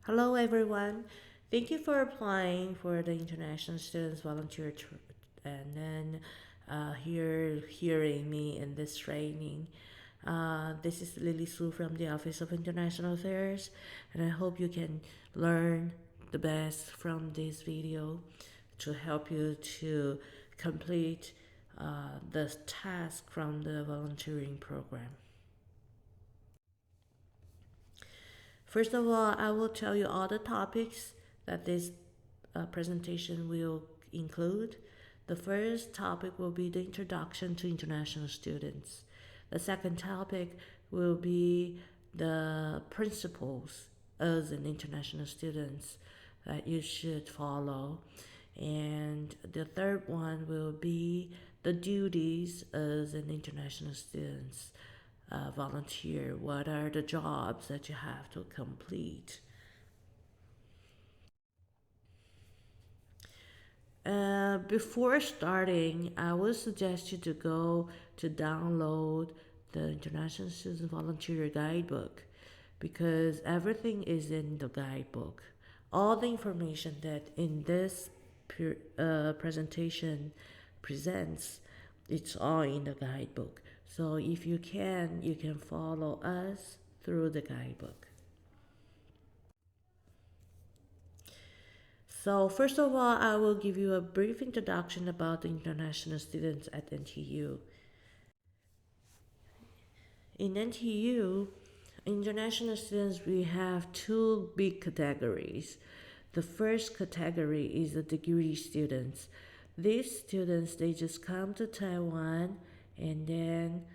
Hello, everyone. Thank you for applying for the International Students Volunteer and then hearing me in this training. This is Lily Sue from the Office of International Affairs, and I hope you can learn the best from this video to help you to complete the task from the volunteering program. First of all, I will tell you all the topics that this presentation will include. The first topic will be the introduction to international students. The second topic will be the principles as an international students that you should follow. And the third one will be the duties as an international students volunteer. What are the jobs that you have to complete? Before starting, I would suggest you to go to download the International Student Volunteer Guidebook because everything is in the guidebook. All the information that in this presentation presents, it's all in the guidebook. So if you can follow us through the guidebook. So first of all, I will give you a brief introduction about the international students at NTU. In NTU, international students, we have two big categories. The first category is the degree students. These students, they just come to Taiwan and then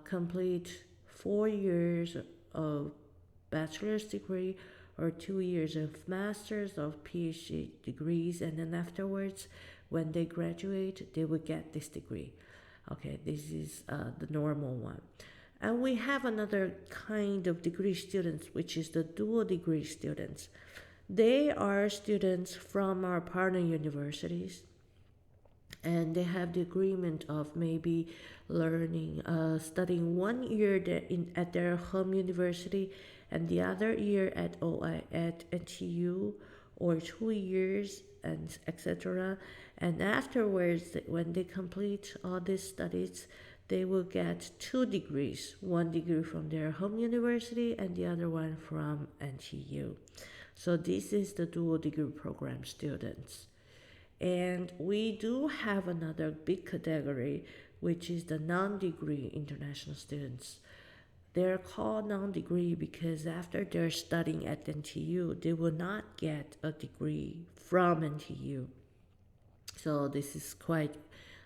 complete 4 years of bachelor's degree or 2 years of master's or PhD degrees, and then afterwards, when they graduate, they will get this degree. Okay, this is the normal one. And we have another kind of degree students, which is the dual degree students. They are students from our partner universities, and they have the agreement of maybe learning, studying 1 year at their home university and the other year at NTU, or 2 years, and etc. And afterwards, when they complete all these studies, they will get 2 degrees, 1 degree from their home university and the other one from NTU. So this is the dual degree program students. And we do have another big category, which is the non-degree international students. They're called non-degree because after they're studying at NTU, they will not get a degree from NTU. So this is quite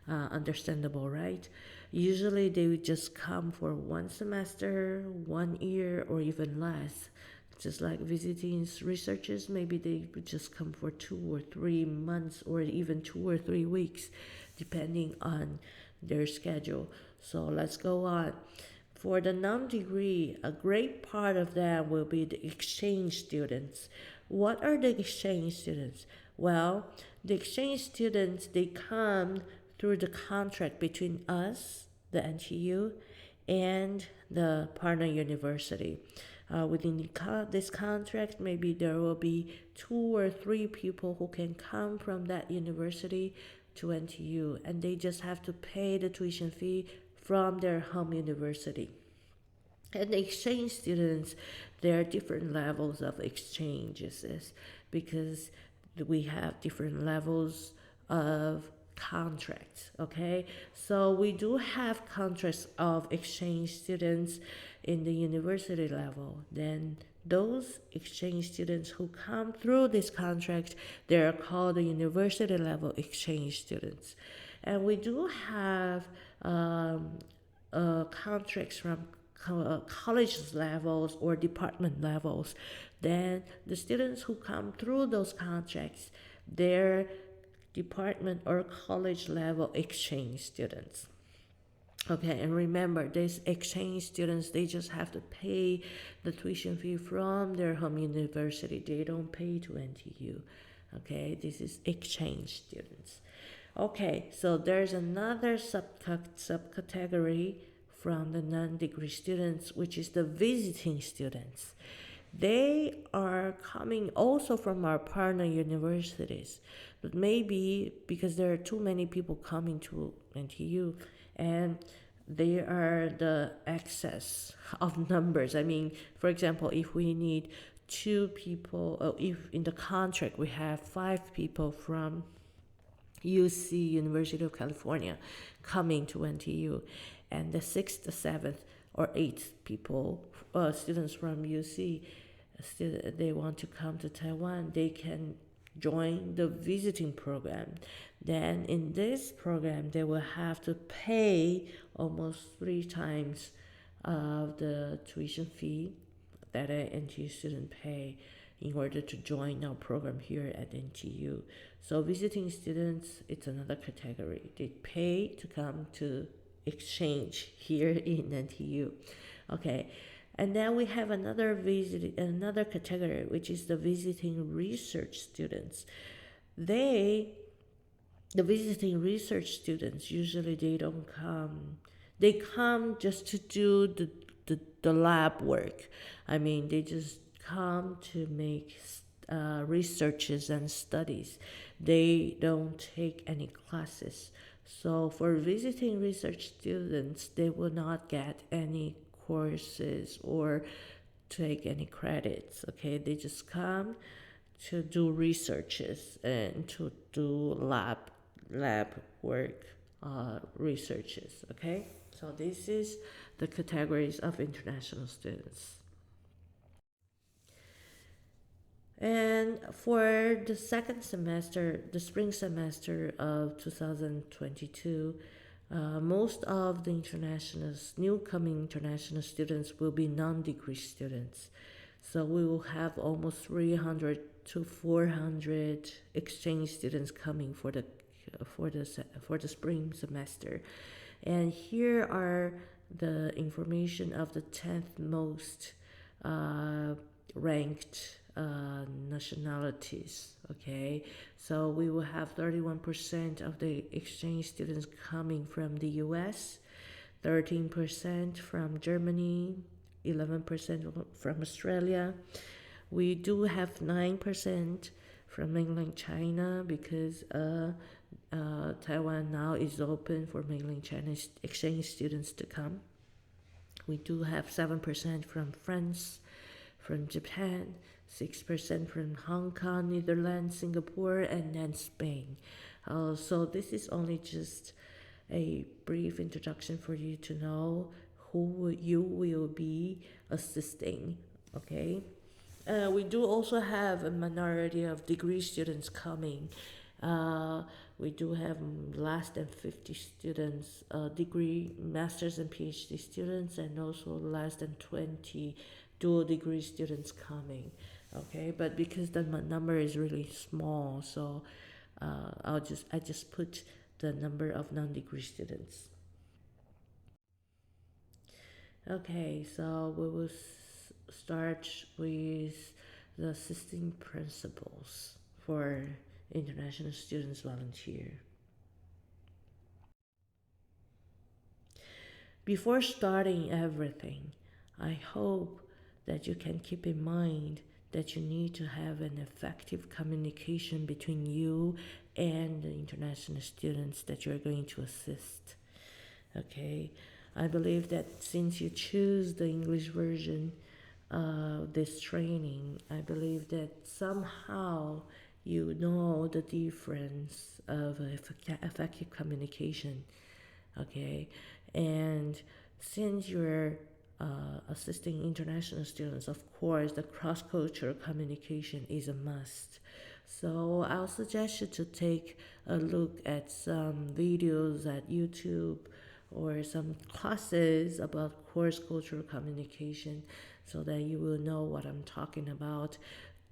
understandable, right? Usually they would just come for 1 semester, 1 year, or even less. Just like visiting researchers, maybe they would just come for 2 or 3 months, or even 2 or 3 weeks, depending on their schedule. So let's go on. For the non-degree, a great part of that will be the exchange students. What are the exchange students? Well, the exchange students, they come through the contract between us, the NTU, and the partner university. Within this contract, maybe there will be 2 or 3 people who can come from that university to NTU, and they just have to pay the tuition fee from their home university. And the exchange students, there are different levels of exchanges because we have different levels of contracts. Okay, so we do have contracts of exchange students in the university level. Then those exchange students who come through this contract, they are called the university level exchange students. And we do have contracts from college levels or department levels. Then the students who come through those contracts, they're department or college level exchange students. Okay, and remember, these exchange students, they just have to pay the tuition fee from their home university. They don't pay to NTU. Okay, this is exchange students. Okay, so there's another subcategory from the non-degree students, which is the visiting students. They are coming also from our partner universities, but maybe because there are too many people coming to NTU, and they are the excess of numbers. I mean, for example, if we need two people, if in the contract we have five people from UC, University of California, coming to NTU, and the sixth, the seventh, or eighth people, students from UC, still they want to come to Taiwan, they can join the visiting program. Then in this program, they will have to pay almost three times of the tuition fee that an NTU student pay in order to join our program here at NTU. So visiting students, it's another category. They pay to come to exchange here in NTU. Okay. And then we have another category, which is the visiting research students. The visiting research students, usually they don't come. They come just to do the lab work. I mean, they just come to make researches and studies. They don't take any classes. So for visiting research students, they will not get any courses or take any credits. Okay, they just come to do researches and to do lab work, researches. Okay, so this is the categories of international students. And for the second semester, the spring semester of 2022, most of the new coming international students will be non-degree students. So we will have almost 300 to 400 exchange students coming for the spring semester. And here are the information of the 10th most ranked nationalities. Okay, so we will have 31% of the exchange students coming from the US, 13% from Germany, 11% from Australia. We do have 9% from mainland China because Taiwan now is open for mainland China exchange students to come. We do have 7% from France, from Japan, 6% from Hong Kong, Netherlands, Singapore, and then Spain. So this is only just a brief introduction for you to know who you will be assisting. Okay. We do also have a minority of degree students coming. We do have less than 50 students, degree, masters and PhD students, and also less than 20 dual degree students coming. Okay, but because the number is really small, so I just put the number of non-degree students. Okay, so we will start with the assisting principles for international students volunteer. Before starting everything, I hope that you can keep in mind that you need to have an effective communication between you and the international students that you're going to assist. Okay, I believe that since you choose the English version of this training, I believe that somehow you know the difference of effective communication. Okay, and since you're assisting international students, of course, the cross-cultural communication is a must. So I'll suggest you to take a look at some videos at YouTube or some classes about cross-cultural communication so that you will know what I'm talking about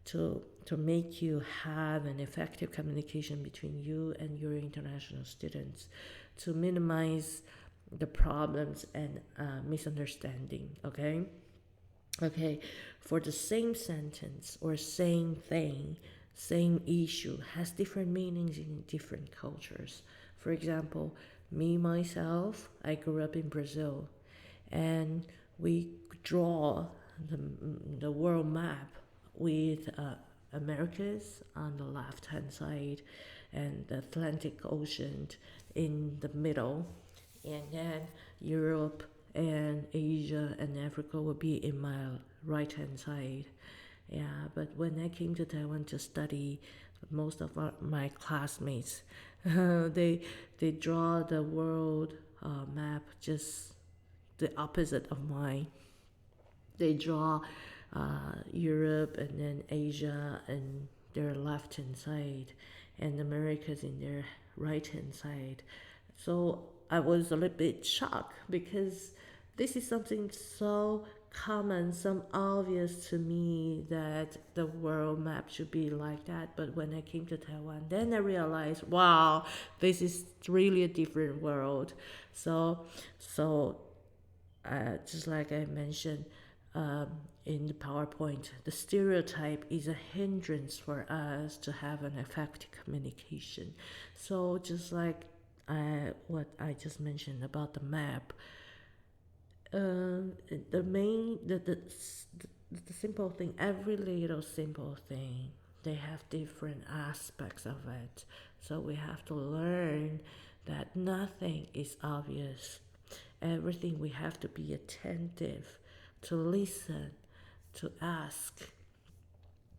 to make you have an effective communication between you and your international students to minimize the problems and misunderstanding. Okay, for the same sentence or same thing, same issue has different meanings in different cultures. For example, me myself, I grew up in Brazil, and we draw the, the world map with Americas on the left hand side and the Atlantic Ocean in the middle, and then Europe and Asia and Africa will be in my right hand side. Yeah, but when I came to Taiwan to study, most of my classmates they they draw the world map just the opposite of mine. They draw Europe and then Asia and their left hand side, and Americas in their right hand side. So I was a little bit shocked because this is something so common, so obvious to me that the world map should be like that. But when I came to Taiwan, then I realized, wow, this is really a different world. So just like I mentioned in the PowerPoint, the stereotype is a hindrance for us to have an effective communication. So just like what I just mentioned about the map, the main the simple thing, every little simple thing, they have different aspects of it. So we have to learn that nothing is obvious. Everything we have to be attentive, to listen, to ask,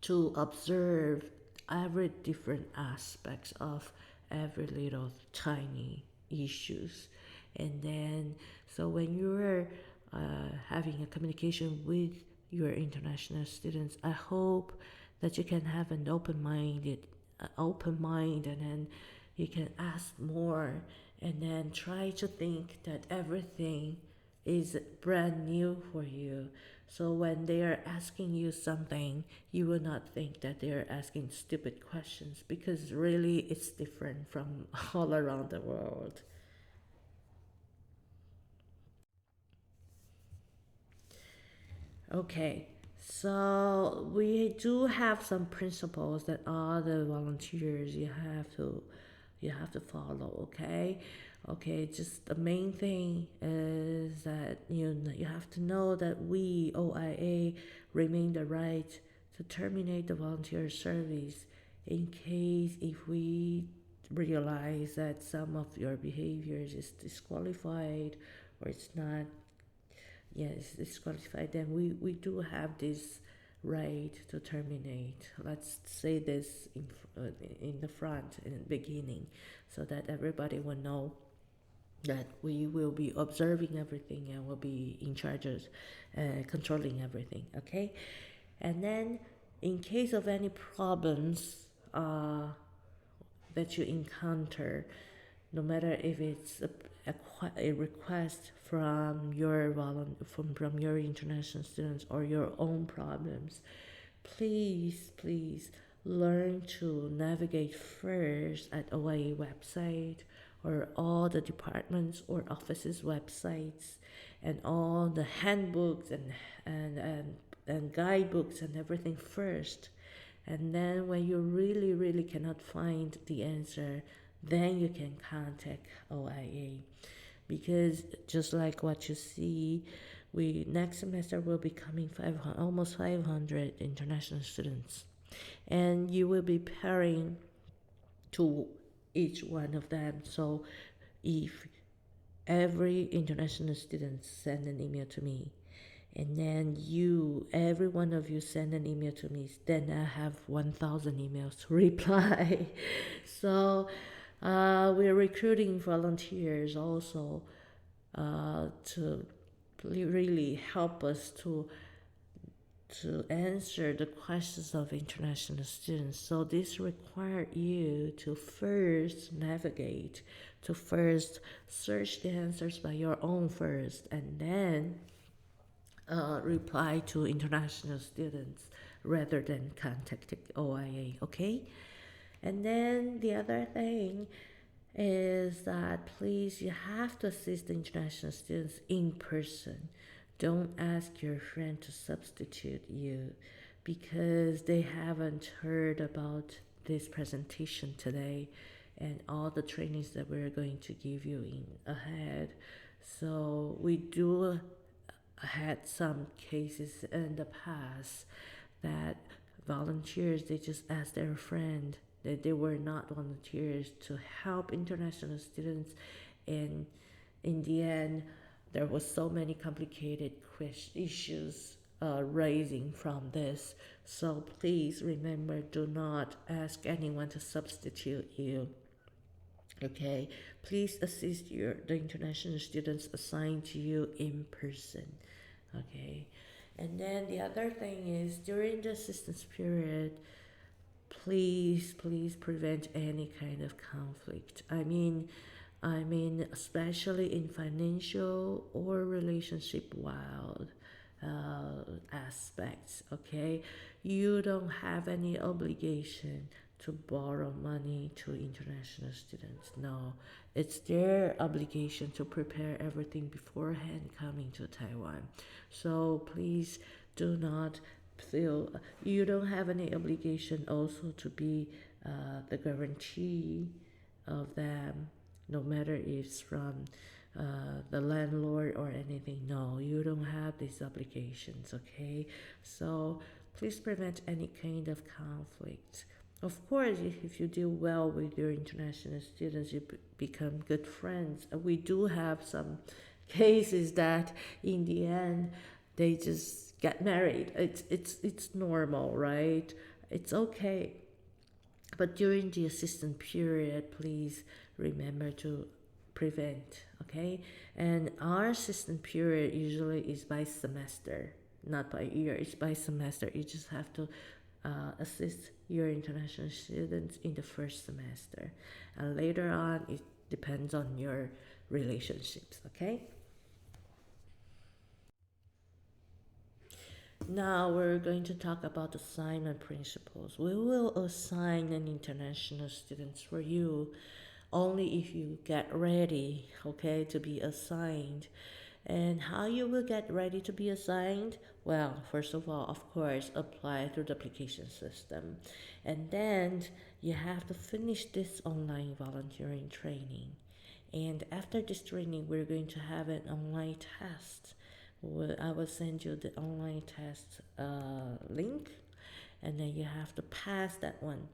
to observe every different aspects of every little tiny issues. And then so when you're having a communication with your international students, I hope that you can have an open mind, and then you can ask more, and then try to think that everything is brand new for you. So when they are asking you something, you will not think that they are asking stupid questions, because really it's different from all around the world. Okay, so we do have some principles that all the volunteers you have to follow. Okay. Just the main thing is that you have to know that we OIA remain the right to terminate the volunteer service in case if we realize that some of your behaviors is disqualified or it's not, yes, disqualified, then we do have this right to terminate. Let's say this in the front, in the beginning, so that everybody will know that we will be observing everything and will be in charge of controlling everything. Okay, and then in case of any problems that you encounter, no matter if it's a request from from your international students or your own problems, please learn to navigate first at OIA website or all the departments or offices websites and all the handbooks and guidebooks and everything first. And then when you really cannot find the answer, then you can contact OIA. Because just like what you see, we next semester will be coming almost 500 international students, and you will be pairing to each one of them. So if every international student send an email to me, and then every one of you send an email to me, then I have 1,000 emails to reply. So we're recruiting volunteers also to really help us to answer the questions of international students. So this requires you to first navigate, to first search the answers by your own first, and then reply to international students rather than contacting OIA. Okay, and then the other thing is that please, you have to assist the international students in person. Don't ask your friend to substitute you because they haven't heard about this presentation today and all the trainings that we're going to give you in ahead. So we do had some cases in the past that volunteers, they just asked their friend that they were not volunteers to help international students, and in the end there was so many complicated issues rising from this. So please remember, do not ask anyone to substitute you. Okay, please assist the international students assigned to you in person. Okay, and then the other thing is, during the assistance period, please prevent any kind of conflict. I mean especially in financial or relationship wild aspects. Okay, you don't have any obligation to borrow money to international students. No, it's their obligation to prepare everything beforehand coming to Taiwan. So please do not feel, you don't have any obligation also to be the guarantee of them, no matter if it's from the landlord or anything. No, you don't have these obligations. Okay, so please prevent any kind of conflict. Of course, if you do well with your international students, you become good friends. We do have some cases that in the end they just get married. It's normal, right? It's okay. But during the assistant period, please remember to prevent, okay? And our assistant period usually is by semester, not by year. It's by semester. You just have to assist your international students in the first semester. And later on, it depends on your relationships, okay? Now we're going to talk about assignment principles. We will assign an international students for you only if you get ready, okay, to be assigned. And how you will get ready to be assigned? Well, first of all, of course, apply through the application system. And then you have to finish this online volunteering training. And after this training, we're going to have an online test. I will send you the online test link, and then you have to pass that one.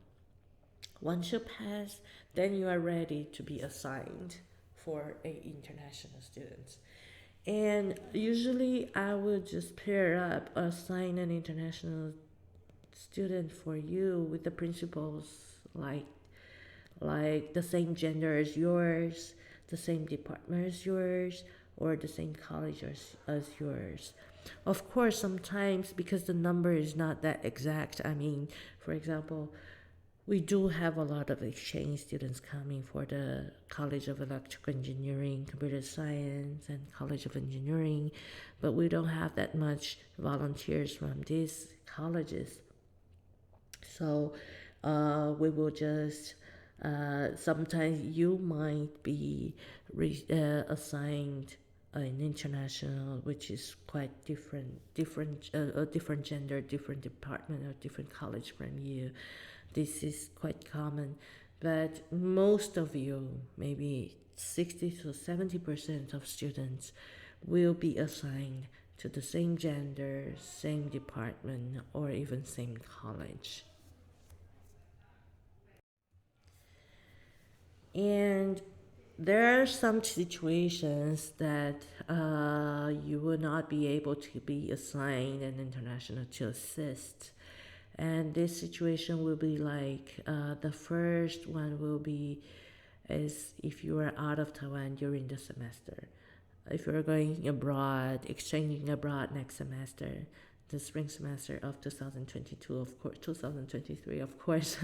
Once you pass, then you are ready to be assigned for a international students. And usually I will just pair up, assign an international student for you with the principals like the same gender as yours, the same department as yours, or the same college as yours. Of course, sometimes because the number is not that exact, I mean, for example, we do have a lot of exchange students coming for the College of Electrical Engineering, Computer Science, and College of Engineering, but we don't have that much volunteers from these colleges. So we will just, sometimes you might be assigned an international, which is quite a different gender, different department, or different college from you. This is quite common, but most of you, maybe 60 to 70% of students, will be assigned to the same gender, same department, or even same college. And there are some situations that you will not be able to be assigned an international to assist. And this situation will be like the first one will be is if you are out of Taiwan during the semester. If you're going abroad, exchanging abroad next semester, the spring semester of 2022, of course, 2023, of course.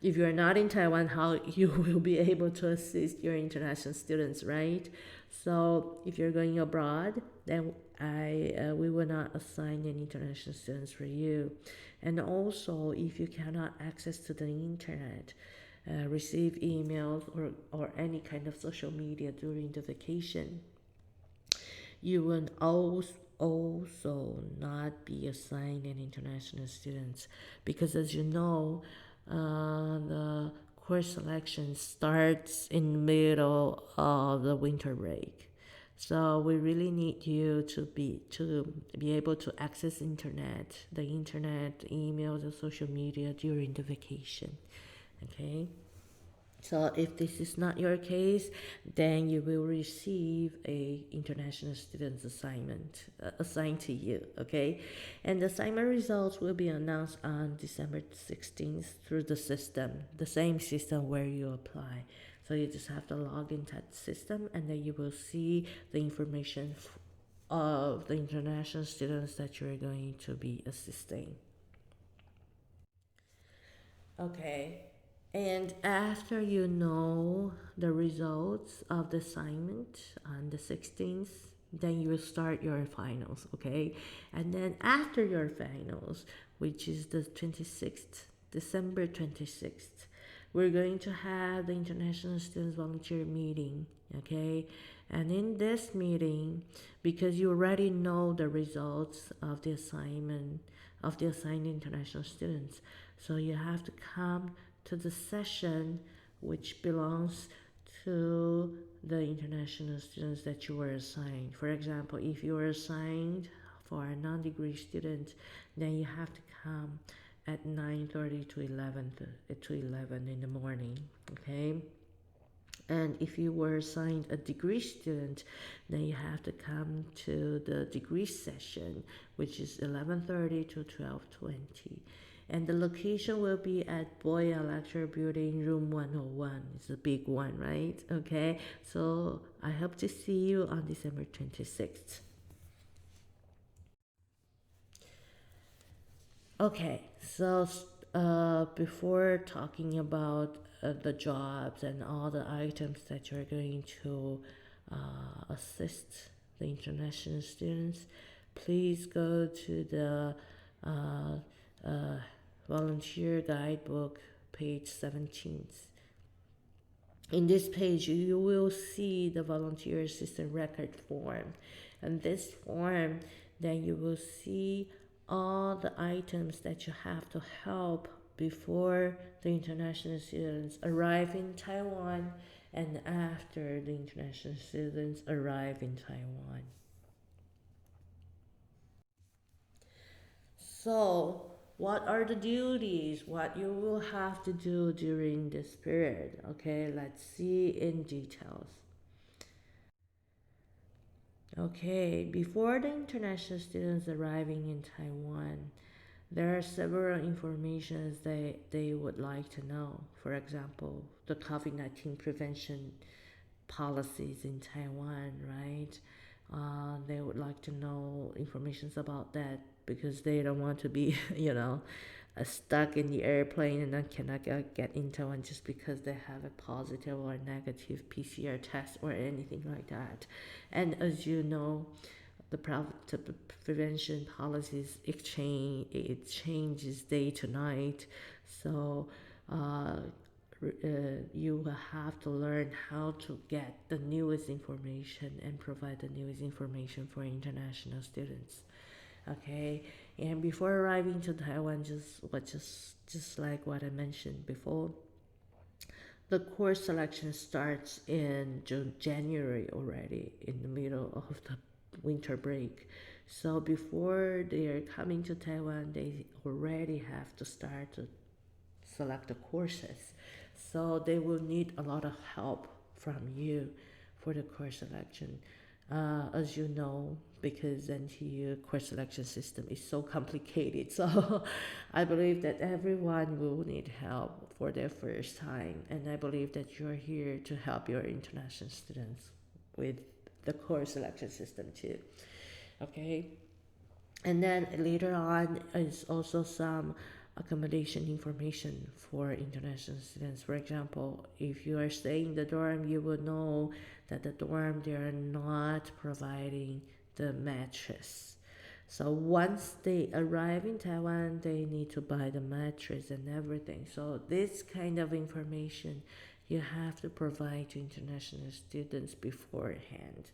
If you're not in Taiwan, how you will be able to assist your international students, right? So if you're going abroad, then we will not assign any international students for you. And also, if you cannot access to the internet, receive emails or any kind of social media during the vacation, you will also not be assigned an international students, because as you know, the course selection starts in the middle of the winter break. So we really need you to be able to access the internet, email, the social media during the vacation. Okay. So if this is not your case, then you will receive a international students assignment assigned to you, okay? And the assignment results will be announced on December 16th through the system, the same system where you apply. So you just have to log into that system and then you will see the information of the international students that you're going to be assisting. Okay. And after you know the results of the assignment on the 16th, then you will start your finals, okay? And then after your finals, which is the 26th, December 26th, we're going to have the International Students Volunteer meeting, okay? And in this meeting, because you already know the results of the assignment of the assigned international students, so you have to come to the session which belongs to the international students that you were assigned. For example, if you were assigned for a non-degree student, then you have to come at 9:30 to 11 in the morning, okay? And if you were assigned a degree student, then you have to come to the degree session, which is 11:30 to 12:20. And the location will be at Boya Lecture Building, room 101. It's a big one, right? Okay, so I hope to see you on December 26th. Okay, so before talking about the jobs and all the items that you're going to assist the international students, please go to the uh, uh, volunteer guidebook, page 17. In this page, you will see the volunteer assistant record form. And this form, then you will see all the items that you have to help before the international students arrive in Taiwan and after the international students arrive in Taiwan. So, what are the duties? What you will have to do during this period? Okay, let's see in details. Okay, before the international students arriving in Taiwan, there are several informations they would like to know. For example, the COVID-19 prevention policies in Taiwan, right? They would like to know informations about that because they don't want to be, stuck in the airplane and then cannot get in Taiwan just because they have a positive or negative PCR test or anything like that. And as you know, the prevention policies it changes day to night, so uh, you will have to learn how to get the newest information and provide the newest information for international students. Okay, and before arriving to Taiwan, just like what I mentioned before, the course selection starts in January already, in the middle of the winter break. So before they are coming to Taiwan, they already have to start to select the courses. So they will need a lot of help from you for the course selection. As you know, because NTU course selection system is so complicated. So I believe that everyone will need help for their first time. And I believe that you're here to help your international students with the course selection system too. Okay. And then later on is also some accommodation information for international students. For example, if you are staying in the dorm, you will know that the dorm they are not providing the mattress. So once they arrive in Taiwan, they need to buy the mattress and everything. So this kind of information you have to provide to international students beforehand.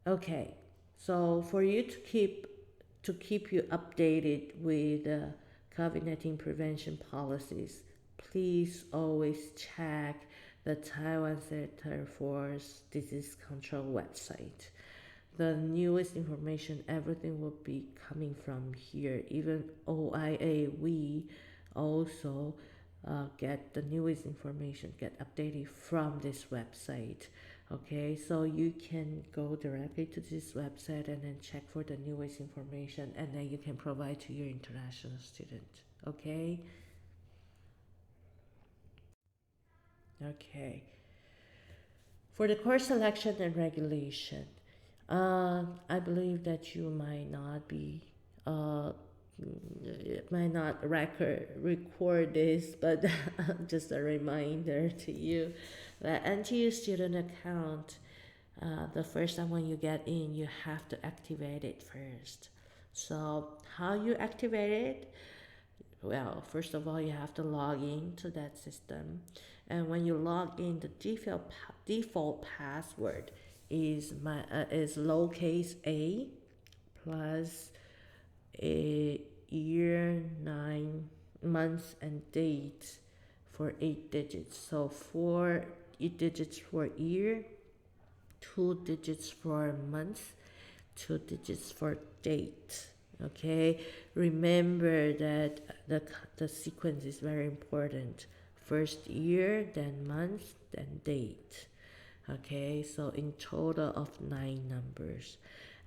Okay, so for you to keep you updated with COVID-19 prevention policies, please always check the Taiwan Center for Disease Control website. The newest information, everything will be coming from here. Even OIA, we also get the newest information, get updated from this website. Okay, so you can go directly to this website and then check for the newest information, and then you can provide to your international student. Okay. Okay. For the course selection and regulation, I believe that you uh, might not record this, but just a reminder to you that NTU student account, the first time when you get in, you have to activate it first. So how you activate it? Well, first of all, you have to log in to that system, and when you log in, the default password is lowercase a plus a year, 9 months, and date for 8 digits. So 4 digits for year, 2 digits for month, 2 digits for date. Okay, remember that the sequence is very important. First year, then month, then date. Okay, so in total of 9 numbers.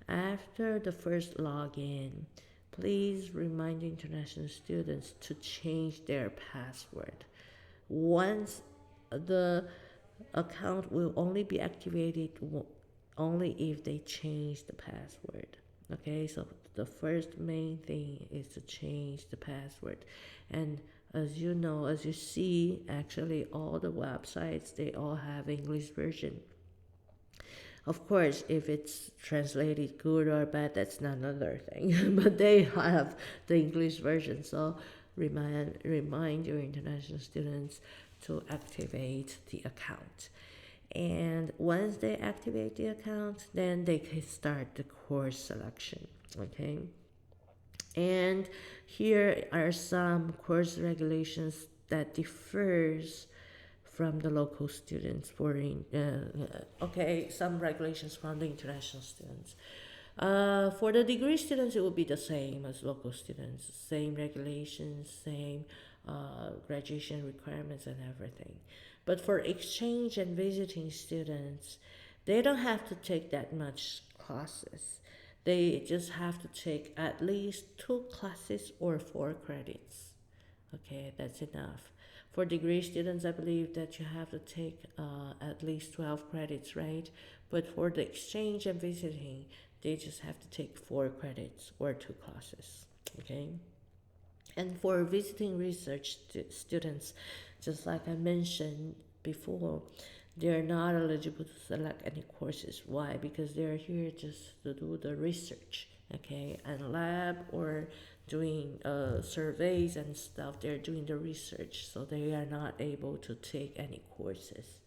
After the first login, please remind international students to change their password. Once the account will only be activated only if they change the password. Okay, so the first main thing is to change the password. And as you know, as you see, actually all the websites, they all have English version. Of course, if it's translated good or bad, that's another thing. But they have the English version, so remind your international students to activate the account. And once they activate the account, then they can start the course selection. Okay. And here are some course regulations that differs from the local students okay, some regulations from the international students. For the degree students, it will be the same as local students, same regulations, same graduation requirements, and everything. But for exchange and visiting students, they don't have to take that much classes. They just have to take at least 2 classes or 4 credits. Okay, that's enough. For degree students, I believe that you have to take at least 12 credits, right? But for the exchange and visiting, they just have to take 4 credits or 2 classes. Okay. And for visiting research students, just like I mentioned before, they're not eligible to select any courses. Why? Because they're here just to do the research, okay, and lab or doing surveys and stuff. They're doing the research, so they are not able to take any courses.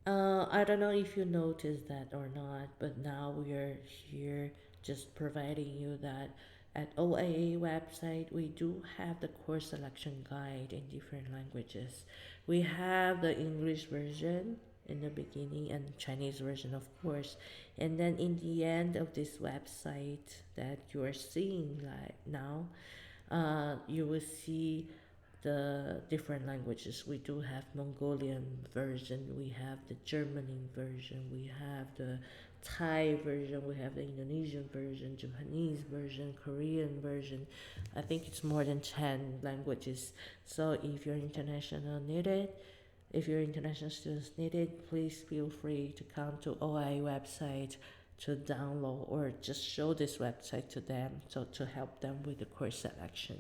I don't know if you noticed that or not, but now we are here just providing you that at OAA website we do have the course selection guide in different languages. We have the English version in the beginning and Chinese version, of course, and then in the end of this website that you are seeing right now, you will see the different languages. We do have Mongolian version, we have the German version, we have the Thai version, we have the Indonesian version, Japanese version, Korean version. I think it's more than 10 languages. So if your international students need it, please feel free to come to OI website to download or just show this website to them so to help them with the course selection.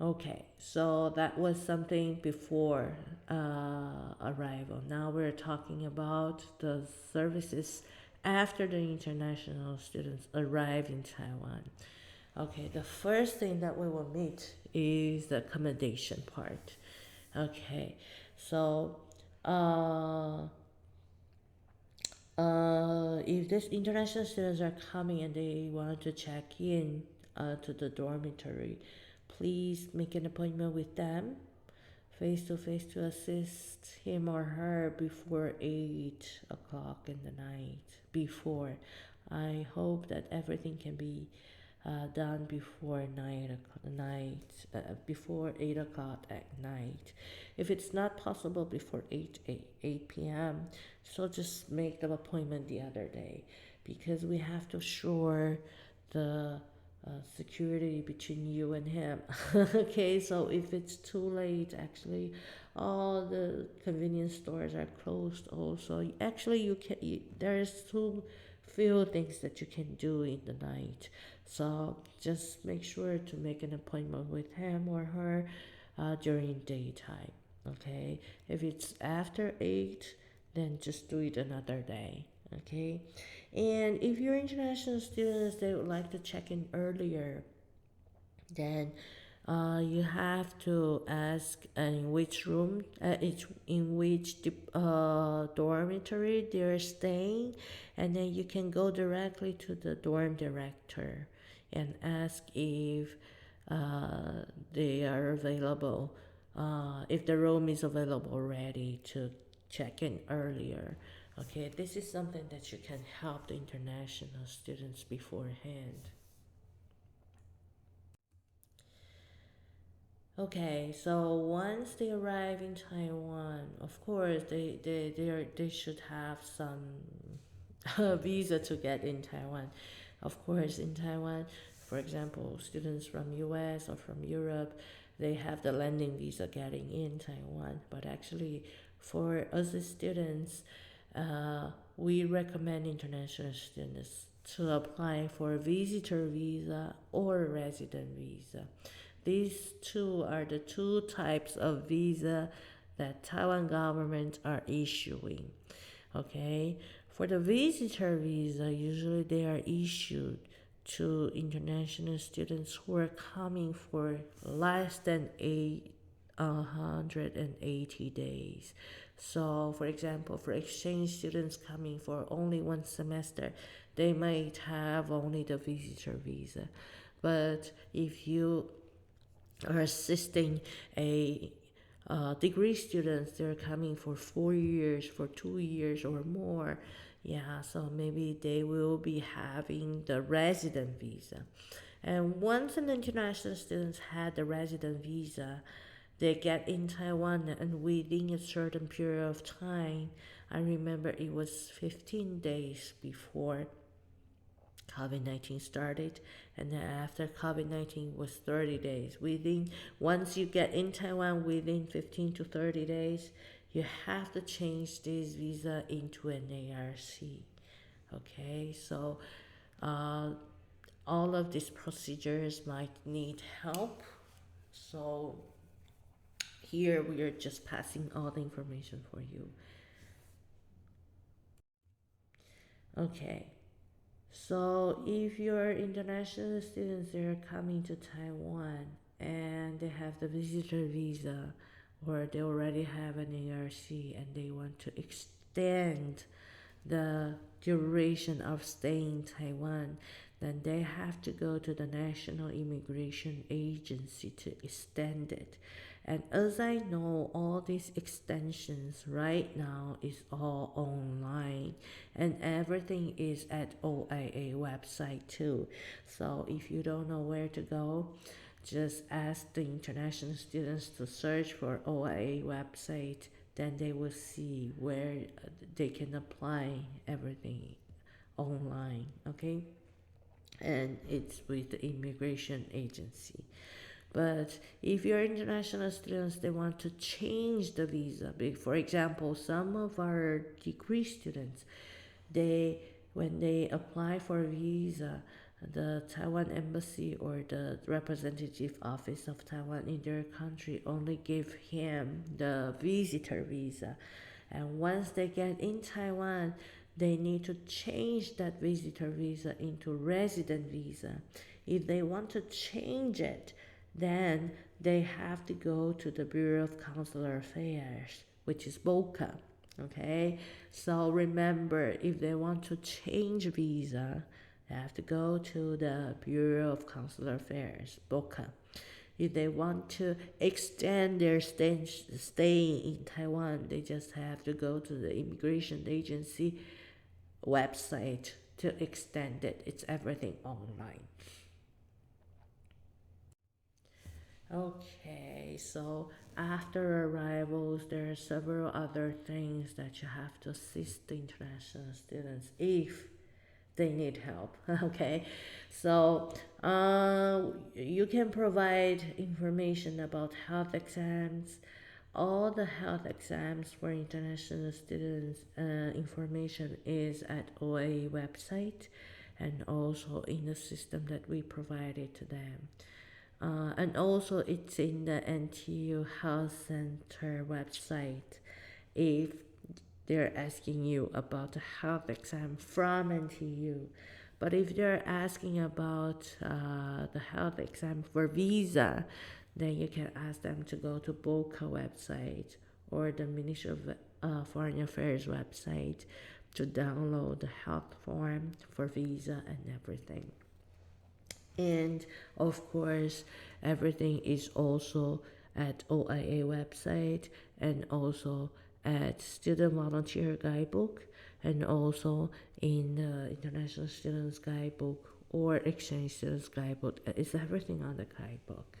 Okay, so that was something before arrival. Now we're talking about the services after the international students arrive in Taiwan. Okay, the first thing that we will meet is the accommodation part. Okay, so if these international students are coming and they want to check in to the dormitory, please make an appointment with them face to face to assist him or her before 8 o'clock in the night. Before, I hope that everything can be done before before 8 o'clock at night. If it's not possible before 8 p.m., so just make the appointment the other day, because we have to assure the security between you and him. Okay, so if it's too late, actually, all the convenience stores are closed. Also, actually, there's too few things that you can do in the night. So just make sure to make an appointment with him or her during daytime. Okay, if it's after 8, then just do it another day. Okay, and if you're international students, they would like to check in earlier, then you have to ask in which room, in which dormitory they're staying, and then you can go directly to the dorm director and ask if they are available, if the room is available already to check in earlier. Okay, this is something that you can help the international students beforehand. Okay, so once they arrive in Taiwan, of course they should have some visa to get in Taiwan. Of course, in Taiwan, for example, students from US or from Europe, they have the landing visa getting in Taiwan. But actually, for us as students, we recommend international students to apply for a visitor visa or resident visa. These two are the two types of visa that Taiwan government are issuing. Okay, for the visitor visa, usually they are issued to international students who are coming for less than 180 days. So, for example, for exchange students coming for only one semester, they might have only the visitor visa. But if you are assisting a degree students, they're coming for 4 years, for 2 years or more. Yeah, so maybe they will be having the resident visa. And once an international students had the resident visa, they get in Taiwan, and within a certain period of time, I remember it was 15 days before COVID-19 started, and then after COVID-19 was 30 days. Once you get in Taiwan within 15 to 30 days, you have to change this visa into an ARC. Okay, so uh, all of these procedures might need help. So here we are just passing all the information for you. Okay. So if you're international students, they're coming to Taiwan and they have the visitor visa, or they already have an ARC and they want to extend the duration of staying in Taiwan, then they have to go to the National Immigration Agency to extend it. And as I know, all these extensions right now is all online, and everything is at OIA website too. So if you don't know where to go, just ask the international students to search for OIA website, then they will see where they can apply everything online. Okay, and it's with the immigration agency. But if you're international students, they want to change the visa. For example, some of our degree students, they when they apply for a visa, the Taiwan embassy or the representative office of Taiwan in their country only give him the visitor visa. And once they get in Taiwan, they need to change that visitor visa into resident visa. If they want to change it, then they have to go to the Bureau of Consular Affairs, which is BOCA. Okay, so remember, if they want to change visa, They have to go to the Bureau of Consular Affairs, BOCA. If they want to extend their stay in Taiwan, they just have to go to the immigration agency website to extend it. It's everything online. Okay, so after arrivals, there are several other things that you have to assist the international students if they need help. Okay, so you can provide information about health exams. All the health exams for international students information is at OAE website and also in the system that we provided to them. And also it's in the NTU Health Center website if they're asking you about the health exam from NTU. But if they're asking about the health exam for visa, then you can ask them to go to BOCA website or the Ministry of Foreign Affairs website to download the health form for visa and everything. And of course, everything is also at OIA website and also at Student Volunteer Guidebook and also in the International Students Guidebook or Exchange Students Guidebook. It's everything on the guidebook.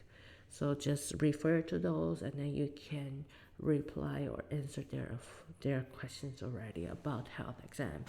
So just refer to those and then you can reply or answer their questions already about health exam.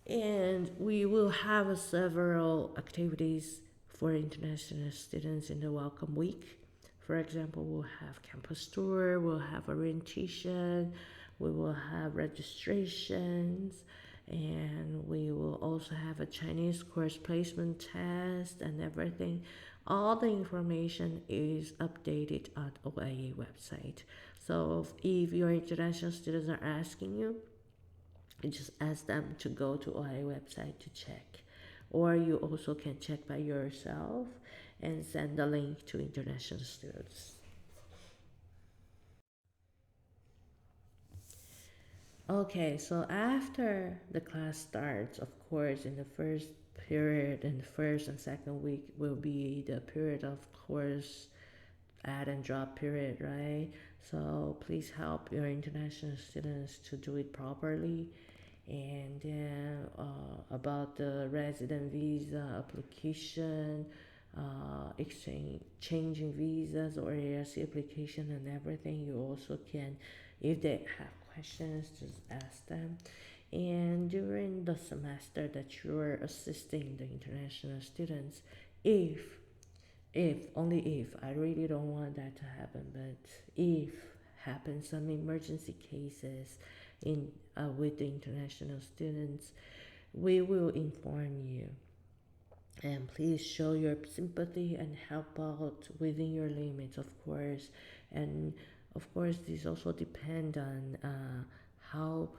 And we will have several activities for international students in the Welcome Week. For example, we'll have campus tour, we'll have orientation, we will have registrations, and we will also have a Chinese course placement test and everything. All the information is updated on OIA website. So if your international students are asking you, just ask them to go to OIA website to check. Or you also can check by yourself and send the link to international students. Okay, so after the class starts, of course, in the first period and the first and second week will be the period of course add and drop period, right? So please help your international students to do it properly. And then about the resident visa application, changing visas or ARC application and everything, you also can, if they have questions, just ask them. And during the semester that you're assisting the international students, if only if, I really don't want that to happen, but if happen some emergency cases in with the international students, we will inform you. And please show your sympathy and help out within your limits, of course. And of course, this also depend on how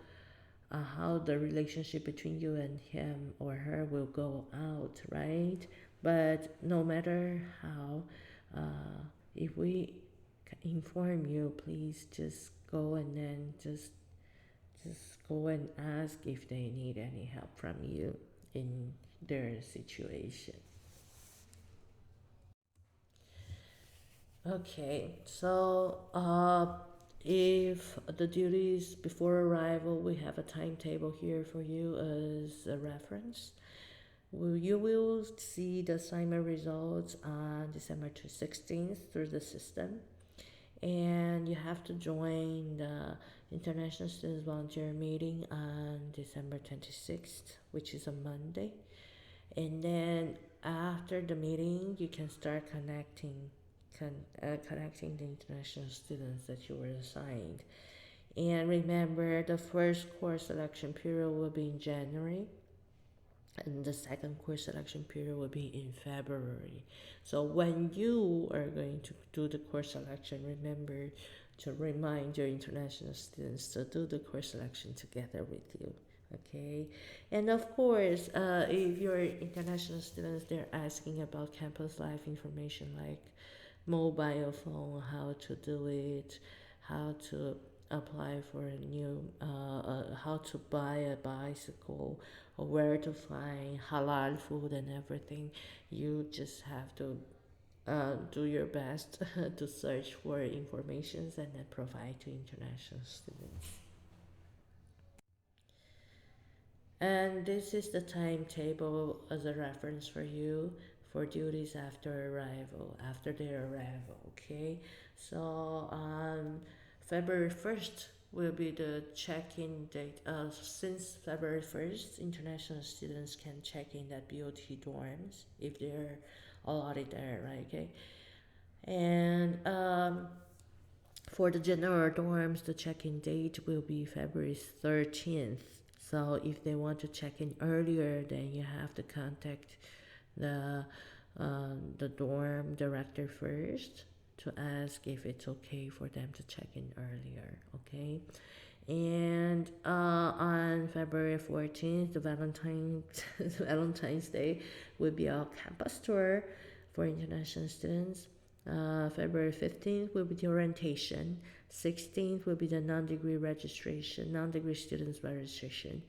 the relationship between you and him or her will go out, right? But no matter how, if we inform you, please just go and then just go and ask if they need any help from you in their situation. Okay, so if the duties before arrival, we have a timetable here for you as a reference. You will see the assignment results on December 16th through the system. And you have to join the International Students Volunteer meeting on December 26th, which is a Monday. And then after the meeting, you can start connecting the international students that you were assigned. And remember, the first course selection period will be in January, and the second course selection period will be in February. So when you are going to do the course selection, remember to remind your international students to do the course selection together with you. Okay, and of course, if your international students, they're asking about campus life information like mobile phone, how to do it, how to apply for a new how to buy a bicycle or where to find halal food and everything. You just have to do your best to search for informations and then provide to international students. And this is the timetable as a reference for you for duties after arrival, after their arrival, okay? So February 1st will be the check-in date. Since February 1st, international students can check in at BOT dorms if they're allotted there, right? Okay. And for the general dorms, the check-in date will be February 13th. So if they want to check in earlier, then you have to contact the the dorm director first to ask if it's okay for them to check in earlier. Okay, and on February 14th, the Valentine's Day will be our campus tour for international students. February 15th will be the orientation. 16th will be the non-degree registration, non-degree students registration.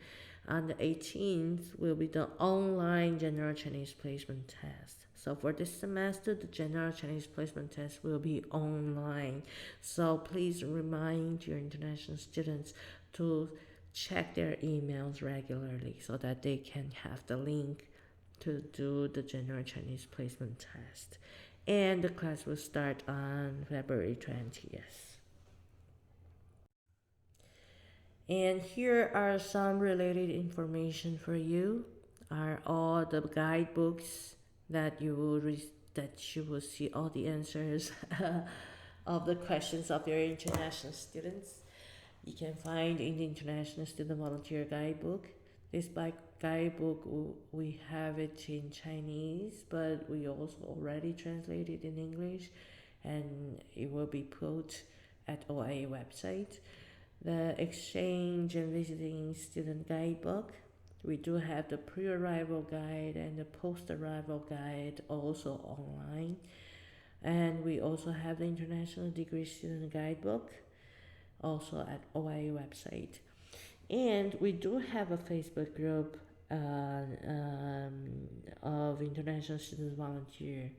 On the 18th will be the online general Chinese placement test. So for this semester, the general Chinese placement test will be online. So please remind your international students to check their emails regularly so that they can have the link to do the general Chinese placement test. And the class will start on February 20th. And here are some related information for you. Are all the guidebooks that that you will see all the answers of the questions of your international students. You can find in the International Student Volunteer Guidebook. This guidebook, we have it in Chinese, but we also already translated in English, and it will be put at OIA website. The exchange and visiting student guidebook. We do have the pre-arrival guide and the post-arrival guide also online. And we also have the International Degree Student Guidebook also at OIA website. And we do have a Facebook group of international students volunteer.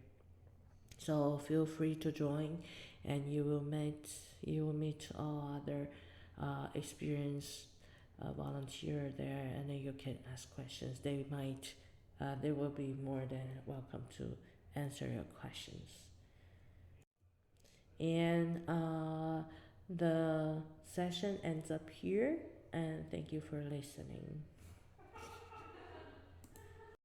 So feel free to join, and you will meet all other experienced volunteer there, and then you can ask questions. They will be more than welcome to answer your questions. And the session ends up here, and thank you for listening.